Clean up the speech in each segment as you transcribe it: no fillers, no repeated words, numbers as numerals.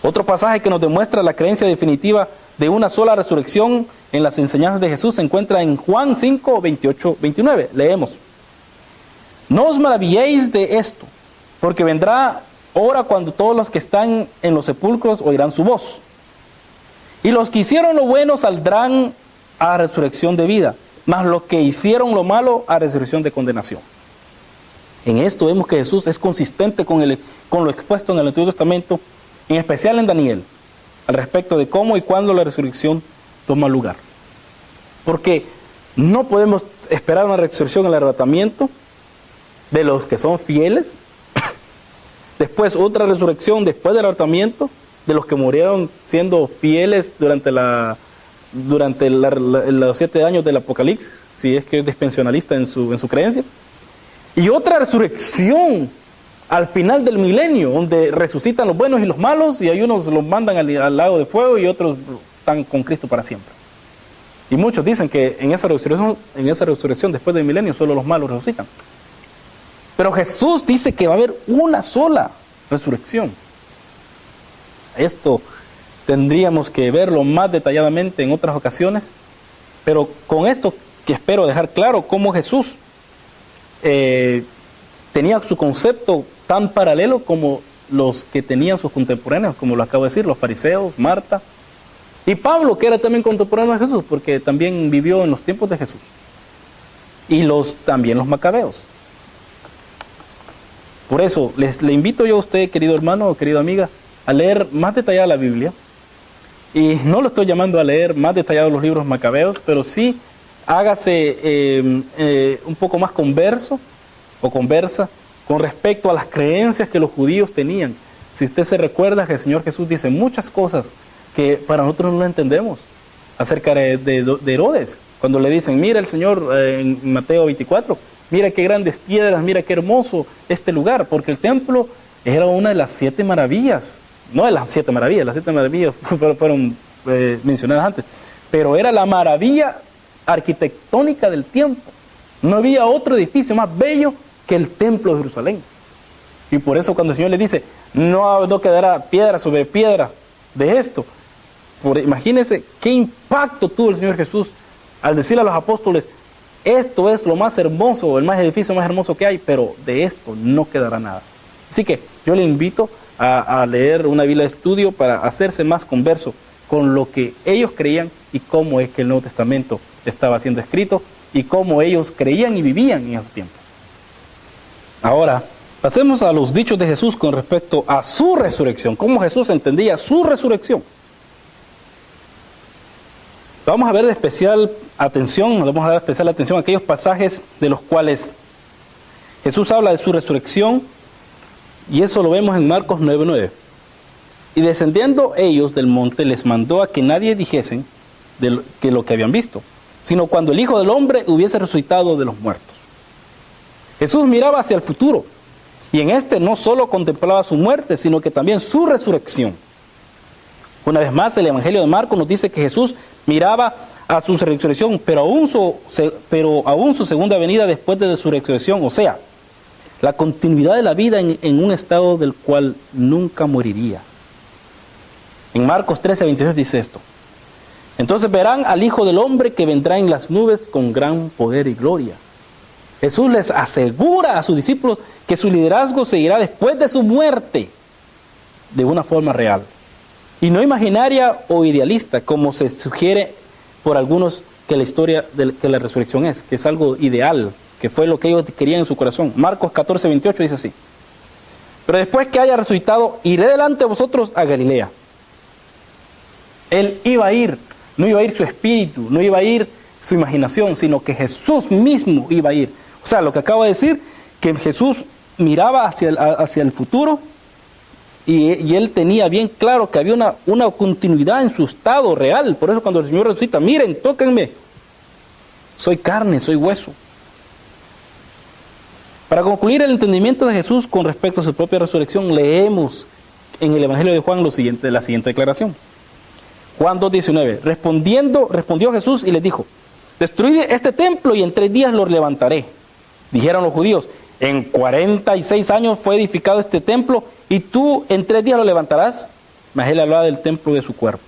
Otro pasaje que nos demuestra la creencia definitiva de una sola resurrección en las enseñanzas de Jesús se encuentra en Juan 5, 28, 29. Leemos. No os maravilléis de esto, porque vendrá hora cuando todos los que están en los sepulcros oirán su voz. Y los que hicieron lo bueno saldrán a resurrección de vida, mas los que hicieron lo malo a resurrección de condenación. En esto vemos que Jesús es consistente con lo expuesto en el Antiguo Testamento, en especial en Daniel, al respecto de cómo y cuándo la resurrección toma lugar. Porque no podemos esperar una resurrección en el arrebatamiento de los que son fieles, después otra resurrección después del arrebatamiento de los que murieron siendo fieles durante los 7 años del Apocalipsis, si es que es dispensacionalista en su creencia, y otra resurrección al final del milenio, donde resucitan los buenos y los malos, y hay unos los mandan al lago de fuego y otros están con Cristo para siempre. Y muchos dicen que en esa resurrección después del milenio solo los malos resucitan. Pero Jesús dice que va a haber una sola resurrección. Esto tendríamos que verlo más detalladamente en otras ocasiones, pero con esto que espero dejar claro cómo Jesús tenía su concepto tan paralelo como los que tenían sus contemporáneos, como lo acabo de decir, los fariseos, Marta, y Pablo, que era también contemporáneo de Jesús, porque también vivió en los tiempos de Jesús, y también los macabeos. Por eso, le invito yo a usted, querido hermano o querida amiga, a leer más detallada la Biblia, y no lo estoy llamando a leer más detallados los libros macabeos, pero sí hágase un poco más conversa con respecto a las creencias que los judíos tenían. Si usted se recuerda que el Señor Jesús dice muchas cosas que para nosotros no lo entendemos, acerca de Herodes, cuando le dicen, mira el Señor en Mateo 24, mira qué grandes piedras, mira qué hermoso este lugar, porque el templo era una de las 7 maravillas, no de las 7 maravillas, las 7 maravillas fueron mencionadas antes, pero era la maravilla arquitectónica del tiempo. No había otro edificio más bello que el templo de Jerusalén. Y por eso cuando el Señor le dice, no quedará piedra sobre piedra de esto, imagínense qué impacto tuvo el Señor Jesús al decirle a los apóstoles, esto es lo más hermoso, el edificio más hermoso que hay, pero de esto no quedará nada. Así que yo le invito a leer una Biblia de estudio para hacerse más converso con lo que ellos creían y cómo es que el Nuevo Testamento estaba siendo escrito y cómo ellos creían y vivían en esos tiempos. Ahora, pasemos a los dichos de Jesús con respecto a su resurrección, cómo Jesús entendía su resurrección. Vamos a ver especial atención a aquellos pasajes de los cuales Jesús habla de su resurrección, y eso lo vemos en Marcos 9:9. Y descendiendo ellos del monte, les mandó a que nadie dijesen que lo que habían visto, sino cuando el Hijo del Hombre hubiese resucitado de los muertos. Jesús miraba hacia el futuro, y en este no solo contemplaba su muerte, sino que también su resurrección. Una vez más, el Evangelio de Marcos nos dice que Jesús miraba a su resurrección, pero aún su segunda venida después de su resurrección, o sea, la continuidad de la vida en un estado del cual nunca moriría. En Marcos 13:26 dice esto: entonces verán al Hijo del Hombre que vendrá en las nubes con gran poder y gloria. Jesús les asegura a sus discípulos que su liderazgo seguirá después de su muerte de una forma real, y no imaginaria o idealista, como se sugiere por algunos que la historia que la resurrección que es algo ideal, que fue lo que ellos querían en su corazón. Marcos 14:28 dice así: pero después que haya resucitado, iré delante de vosotros a Galilea. Él iba a ir, no iba a ir su espíritu, no iba a ir su imaginación, sino que Jesús mismo iba a ir. O sea, lo que acabo de decir, que Jesús miraba hacia el futuro, y él tenía bien claro que había una continuidad en su estado real. Por eso cuando el Señor resucita, miren, tóquenme, soy carne, soy hueso. Para concluir el entendimiento de Jesús con respecto a su propia resurrección, leemos en el Evangelio de Juan la siguiente declaración. Juan 2:19. Respondió Jesús y les dijo: destruid este templo y en 3 días lo levantaré. Dijeron los judíos: en 46 años fue edificado este templo y tú en 3 días lo levantarás. mas él hablaba del templo de su cuerpo.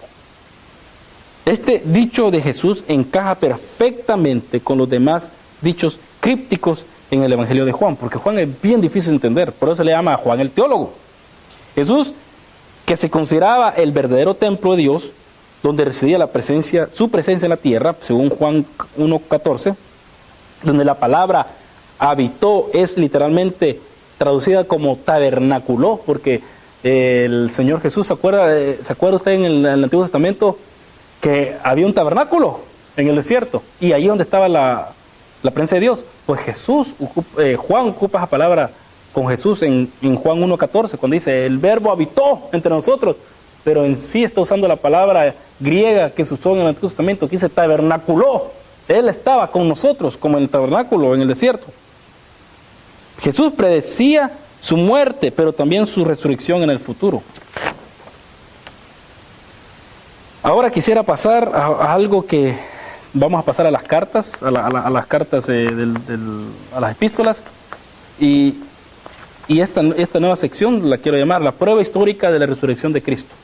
Este dicho de Jesús encaja perfectamente con los demás dichos crípticos en el Evangelio de Juan, porque Juan es bien difícil de entender, por eso se le llama a Juan el teólogo. Jesús, que se consideraba el verdadero templo de Dios, donde residía su presencia en la tierra, según Juan 1:14, donde la palabra habitó es literalmente traducida como tabernaculó, porque el Señor Jesús, ¿se acuerda usted en el Antiguo Testamento que había un tabernáculo en el desierto? Y ahí donde estaba la presencia de Dios. Pues Juan ocupa esa palabra con Jesús en Juan 1:14, cuando dice, el verbo habitó entre nosotros, pero en sí está usando la palabra griega que se usó en el Antiguo Testamento, que dice tabernaculó. Él estaba con nosotros como en el tabernáculo, en el desierto. Jesús predecía su muerte, pero también su resurrección en el futuro. Ahora quisiera pasar a algo que vamos a pasar a las cartas, a las cartas, a las epístolas, y esta nueva sección la quiero llamar la prueba histórica de la resurrección de Cristo.